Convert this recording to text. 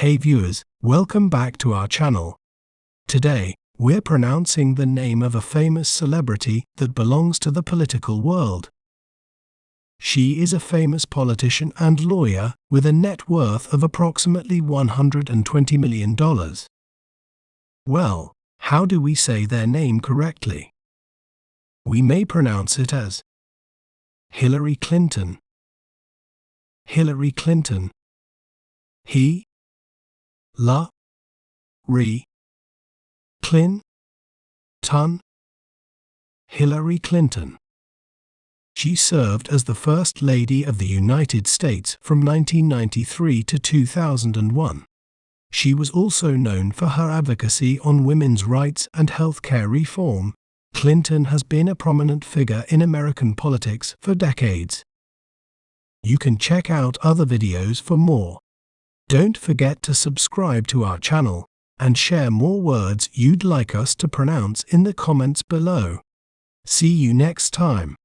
Hey viewers, welcome back to our channel. Today, we're pronouncing the name of a famous celebrity that belongs to the political world. She is a famous politician and lawyer with a net worth of approximately $120 million. Well, how do we say their name correctly? We may pronounce it as Hillary Clinton. Hillary Clinton. He, la, re, Clin, ton. Hillary Clinton. She served as the First Lady of the United States from 1993 to 2001. She was also known for her advocacy on women's rights and health care reform. Clinton has been a prominent figure in American politics for decades. You can check out other videos for more. Don't forget to subscribe to our channel and share more words you'd like us to pronounce in the comments below. See you next time.